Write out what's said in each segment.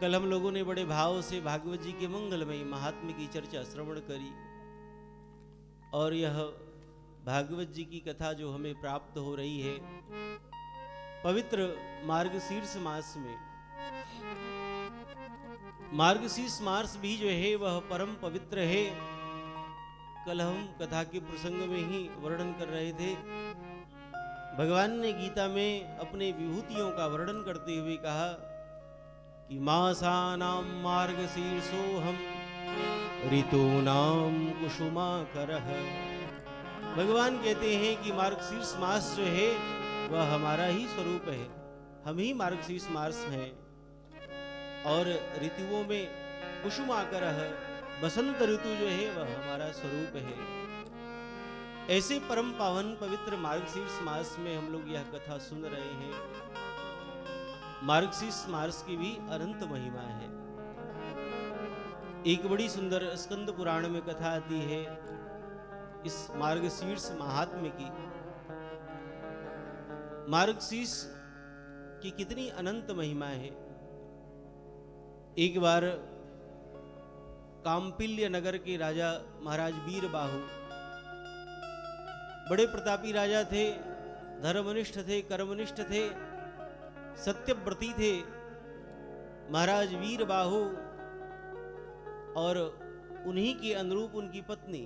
कल हम लोगों ने बड़े भाव से भागवत जी के मंगलमयी महात्म्य की चर्चा श्रवण करी और यह भागवत जी की कथा जो हमें प्राप्त हो रही है पवित्र मार्गशीर्ष मास में, मार्गशीर्ष मास भी जो है वह परम पवित्र है। कल हम कथा के प्रसंग में ही वर्णन कर रहे थे। भगवान ने गीता में अपने विभूतियों का वर्णन करते हुए कहा कि मासानां मार्गशीर्षोऽहं ऋतूनां कुसुमाकरः। भगवान कहते हैं कि मार्गशीर्ष मास जो है वह हमारा ही स्वरूप है, हम ही मार्गशीर्ष मास हैं। और ऋतुओं में कुसुमाकरः, बसंत ऋतु जो है वह हमारा स्वरूप है। ऐसे परम पावन पवित्र मार्गशीर्ष मास में हम लोग यह कथा सुन रहे हैं। मार्गशीर्ष मास की भी अनंत महिमा है। एक बड़ी सुंदर स्कंद पुराण में कथा आती है इस मार्गशीर्ष महात्म्य की। मार्गशीर्ष की कितनी अनंत महिमा है। एक बार काम्पिल्य नगर के राजा महाराज वीरबाहु बड़े प्रतापी राजा थे, धर्मनिष्ठ थे, कर्मनिष्ठ थे, सत्यव्रती थे। महाराज वीरबाहु और उन्हीं के अनुरूप उनकी पत्नी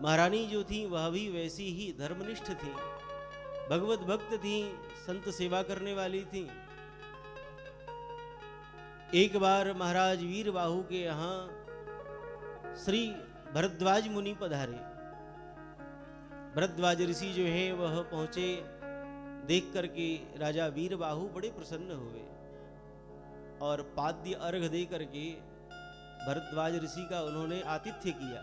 महारानी जो थी वह भी वैसी ही धर्मनिष्ठ थी, भगवत भक्त थी, संत सेवा करने वाली थी। एक बार महाराज वीरबाहु के यहाँ श्री भरद्वाज मुनि पधारे। भरद्वाज ऋषि जो है वह पहुंचे। देख करके राजा वीरबाहु बड़े प्रसन्न हुए और पाद्य अर्घ दे करके भरद्वाज ऋषि का उन्होंने आतिथ्य किया।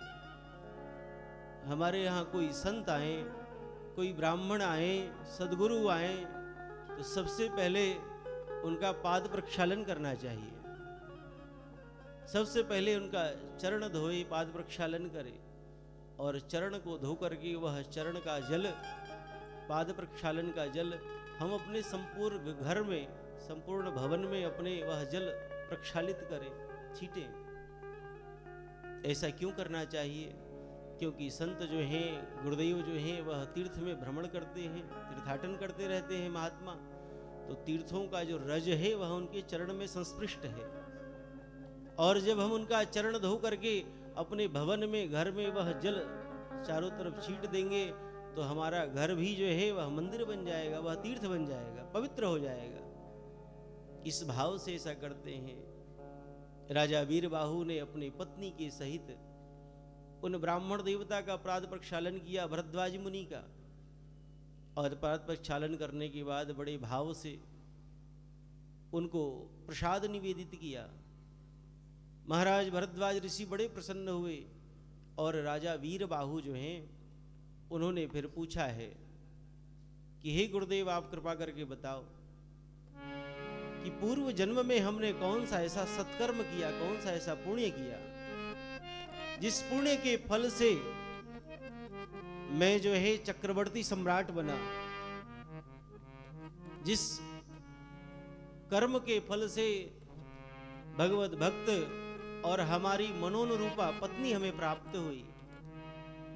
हमारे यहाँ कोई संत आए, कोई ब्राह्मण आए, सद्गुरु आए तो सबसे पहले उनका पाद प्रक्षालन करना चाहिए। सबसे पहले उनका चरण धोए, पाद प्रक्षालन करे और चरण को धो करके वह चरण का जल, पाद प्रक्षालन का जल हम अपने संपूर्ण घर में, संपूर्ण भवन में अपने वह जल प्रक्षालित करें, छीटें। ऐसा क्यों करना चाहिए? क्योंकि संत जो हैं, गुरुदेव जो हैं, वह तीर्थ में भ्रमण करते हैं, तीर्थाटन करते रहते हैं महात्मा। तो तीर्थों का जो रज है वह उनके चरण में संस्पृष्ट है। और जब हम उनका चरण धो करके अपने भवन में, घर में वह जल चारों तरफ छीट देंगे तो हमारा घर भी जो है वह मंदिर बन जाएगा, वह तीर्थ बन जाएगा, पवित्र हो जाएगा। इस भाव से ऐसा करते हैं। राजा वीरबाहु ने अपनी पत्नी के सहित उन ब्राह्मण देवता का पाद प्रक्षालन किया, भरद्वाज मुनि का। और पाद प्रक्षालन करने के बाद बड़े भाव से उनको प्रसाद निवेदित किया। महाराज भरद्वाज ऋषि बड़े प्रसन्न हुए और राजा वीरबाहु जो हैं उन्होंने फिर पूछा है कि हे गुरुदेव, आप कृपा करके बताओ कि पूर्व जन्म में हमने कौन सा ऐसा सत्कर्म किया, कौन सा ऐसा पुण्य किया जिस पुण्य के फल से मैं जो है चक्रवर्ती सम्राट बना, जिस कर्म के फल से भगवत भक्त और हमारी मनोनुरूपा पत्नी हमें प्राप्त हुई,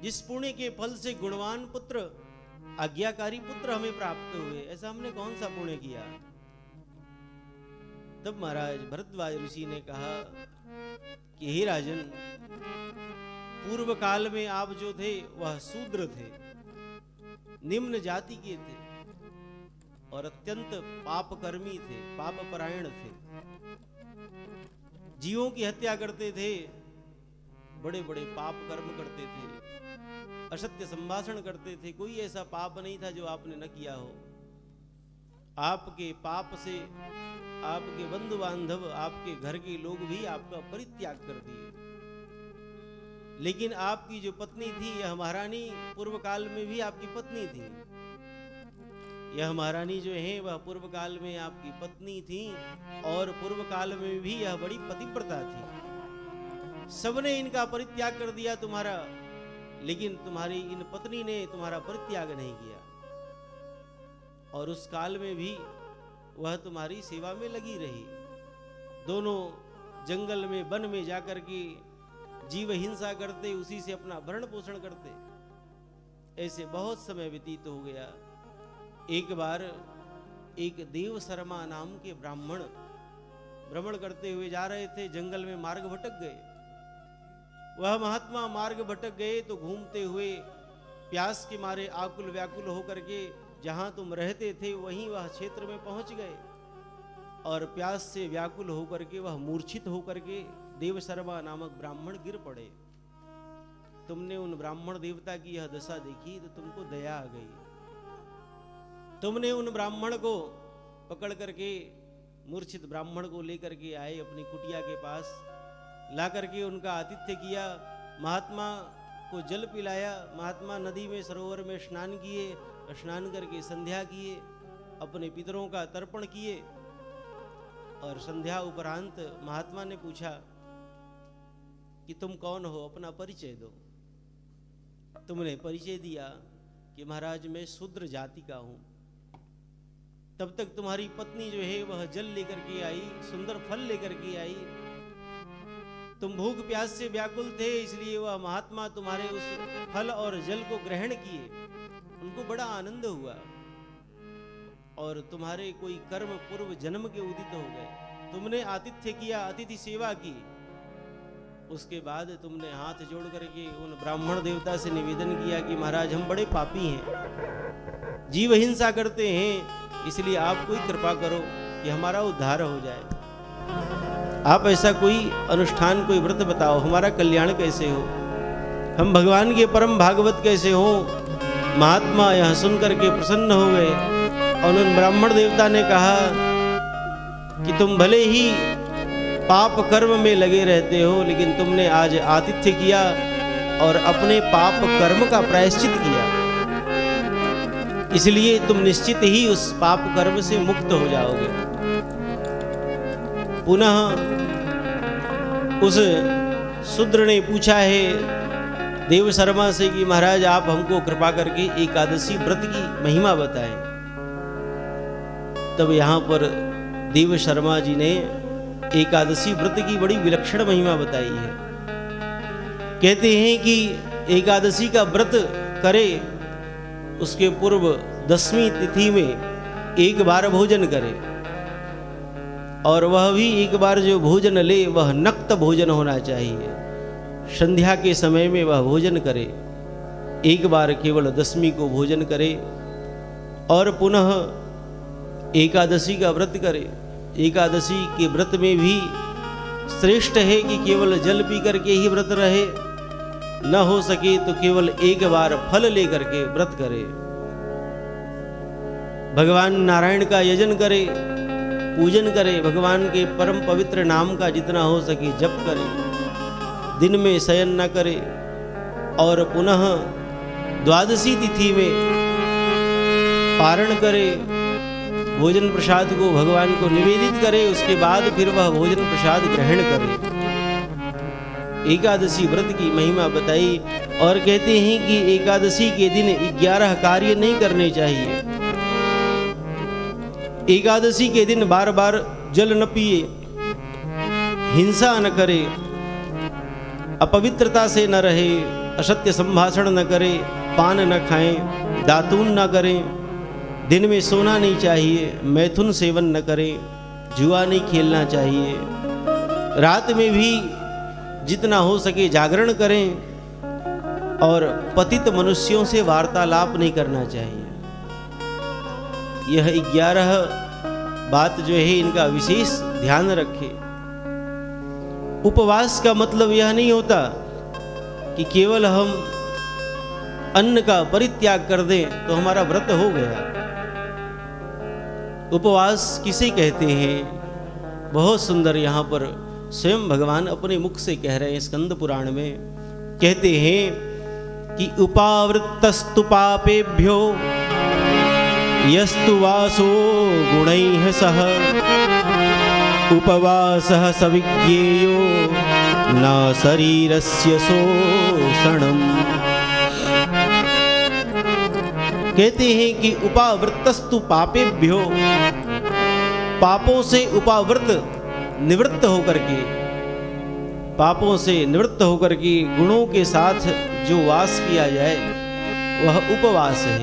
जिस पुण्य के फल से गुणवान पुत्र, आज्ञाकारी पुत्र हमें प्राप्त हुए, ऐसा हमने कौन सा पुण्य किया? तब महाराज भरद्वाज ऋषि ने कहा कि हे राजन, पूर्व काल में आप जो थे वह शूद्र थे, निम्न जाति के थे और अत्यंत पापकर्मी थे, पापपरायण थे, जीवों की हत्या करते थे, बड़े बड़े पाप कर्म करते थे, असत्य संभाषण करते थे। कोई ऐसा पाप नहीं था जो आपने न किया हो। आपके पाप से आपके बंधु बांधव, आपके घर के लोग भी आपका परित्याग कर दिए। लेकिन आपकी जो पत्नी थी, यह महारानी पूर्व काल में भी आपकी पत्नी थी। यह महारानी जो है वह पूर्व काल में आपकी पत्नी थी और पूर्व काल में भी यह बड़ी पतिव्रता थी। सबने इनका परित्याग कर दिया तुम्हारा, लेकिन तुम्हारी इन पत्नी ने तुम्हारा परित्याग नहीं किया और उस काल में भी वह तुम्हारी सेवा में लगी रही। दोनों जंगल में वन में जाकर के जीव हिंसा करते, उसी से अपना भरण पोषण करते। ऐसे बहुत समय व्यतीत हो गया। एक बार एक देव शर्मा नाम के ब्राह्मण भ्रमण करते हुए जा रहे थे, जंगल में मार्ग भटक गए। वह महात्मा मार्ग भटक गए तो घूमते हुए प्यास के मारे आकुल व्याकुल होकर के जहां तुम रहते थे वहीं वह क्षेत्र में पहुंच गए, और प्यास से व्याकुल होकर के वह मूर्छित होकर के देव शर्मा नामक ब्राह्मण गिर पड़े। तुमने उन ब्राह्मण देवता की यह दशा देखी तो तुमको दया आ गई। तुमने उन ब्राह्मण को पकड़ करके, मूर्छित ब्राह्मण को लेकर के आए, अपनी कुटिया के पास ला करके उनका आतिथ्य किया, महात्मा को जल पिलाया। महात्मा नदी में सरोवर में स्नान किए, स्नान करके संध्या किए, अपने पितरों का तर्पण किए, और संध्या उपरांत महात्मा ने पूछा कि तुम कौन हो, अपना परिचय दो। तुमने परिचय दिया कि महाराज मैं शूद्र जाति का हूं। तब तक तुम्हारी पत्नी जो है वह जल लेकर के आई, सुंदर फल लेकर के आई। तुम भूख प्यास से व्याकुल थे, इसलिए वह महात्मा तुम्हारे उस फल और जल को ग्रहण किए। उनको बड़ा आनंद हुआ, और तुम्हारे कोई कर्म पूर्व जन्म के उदित हो गए। तुमने आतिथ्य किया, अतिथि सेवा की। उसके बाद तुमने हाथ जोड़ करके उन ब्राह्मण देवता से निवेदन किया कि महाराज हम बड़े पापी हैं, जीव हिंसा करते हैं, इसलिए आप कोई कृपा करो कि हमारा उद्धार हो जाए। आप ऐसा कोई अनुष्ठान, कोई व्रत बताओ, हमारा कल्याण कैसे हो, हम भगवान के परम भागवत कैसे हो। महात्मा यह सुनकर के प्रसन्न हो गए, और उन ब्राह्मण देवता ने कहा कि तुम भले ही पाप कर्म में लगे रहते हो, लेकिन तुमने आज आतिथ्य किया और अपने पाप कर्म का प्रायश्चित किया, इसलिए तुम निश्चित ही उस पाप कर्म से मुक्त हो जाओगे। पुनः उस शूद्र ने पूछा है देव शर्मा से कि महाराज आप हमको कृपा करके एकादशी व्रत की महिमा बताएं। तब यहाँ पर देव शर्मा जी ने एकादशी व्रत की बड़ी विलक्षण महिमा बताई है। कहते हैं कि एकादशी का व्रत करे, उसके पूर्व 10वीं तिथि में एक बार भोजन करे, और वह भी एक बार जो भोजन ले वह नक्त भोजन होना चाहिए। संध्या के समय में वह भोजन करे, एक बार केवल 10वीं को भोजन करे, और पुनः एकादशी का व्रत करे। एकादशी के व्रत में भी श्रेष्ठ है कि केवल जल पी करके ही व्रत रहे, न हो सके तो केवल एक बार फल लेकर के व्रत करे। भगवान नारायण का यजन करे, पूजन करे, भगवान के परम पवित्र नाम का जितना हो सके जप करे, दिन में शयन न करे, और पुनः द्वादशी तिथि में पारण करे, भोजन प्रसाद को भगवान को निवेदित करे, उसके बाद फिर वह भोजन प्रसाद ग्रहण करे। एकादशी व्रत की महिमा बताई, और कहते हैं कि एकादशी के दिन 11 कार्य नहीं करने चाहिए। एकादशी के दिन बार बार जल न पिए, हिंसा न करे, अपवित्रता से न रहे, असत्य संभाषण न करे, पान न खाएं, दातून न करें, दिन में सोना नहीं चाहिए, मैथुन सेवन न करें, जुआ नहीं खेलना चाहिए, रात में भी जितना हो सके जागरण करें, और पतित मनुष्यों से वार्तालाप नहीं करना चाहिए। यह 11 बात जो है इनका विशेष ध्यान रखें। उपवास का मतलब यह नहीं होता कि केवल हम अन्न का परित्याग कर दें तो हमारा व्रत हो गया। उपवास किसे कहते हैं? बहुत सुंदर यहाँ पर स्वयं भगवान अपने मुख से कह रहे हैं। स्कंद पुराण में कहते हैं कि उपावृत्तस्तु पापेभ्यो यस्तु वासो गुणैः सह उपवासः सविज्ञेयो न शरीरस्य शोषणम्। कहते हैं कि उपावृत्तस्तु पापेभ्यो, पापों से उपावृत निवृत्त होकर के, पापों से निवृत्त होकर के गुणों के साथ जो वास किया जाए वह उपवास है।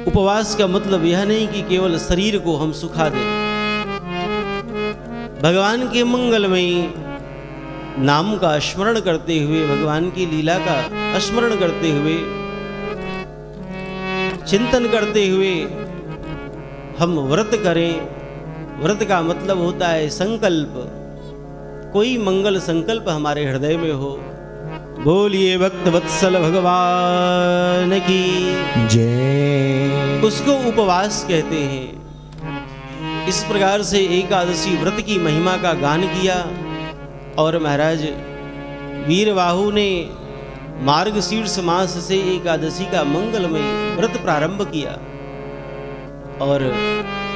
उपवास का मतलब यह नहीं कि केवल शरीर को हम सुखा दें। भगवान के मंगलमयी नाम का स्मरण करते हुए, भगवान की लीला का स्मरण करते हुए, चिंतन करते हुए हम व्रत करें। व्रत का मतलब होता है संकल्प, कोई मंगल संकल्प हमारे हृदय में हो। बोलिए भक्त वत्सल भगवान की जय। उसको उपवास कहते हैं। इस प्रकार से एकादशी व्रत की महिमा का गान किया और महाराज वीरबाहु ने मार्गशीर्ष मास से एकादशी का मंगलमय व्रत प्रारंभ किया और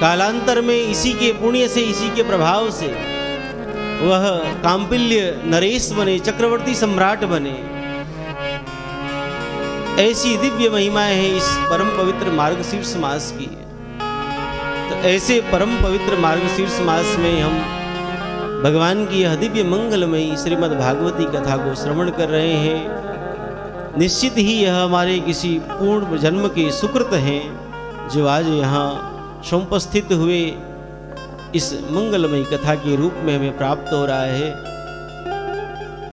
कालांतर में इसी के पुण्य से, इसी के प्रभाव से वह कांपिल्य नरेश बने, चक्रवर्ती सम्राट बने। ऐसी दिव्य महिमाएं हैं इस परम पवित्र मार्गशीर्ष मास की। तो ऐसे परम पवित्र मार्गशीर्ष मास में हम भगवान की यह दिव्य मंगलमयी श्रीमद् भागवती कथा को श्रवण कर रहे हैं। निश्चित ही यह हमारे किसी पूर्ण जन्म के सुकृत हैं जो आज यहाँ समुपस्थित हुए इस मंगलमयी कथा के रूप में हमें प्राप्त हो रहा है।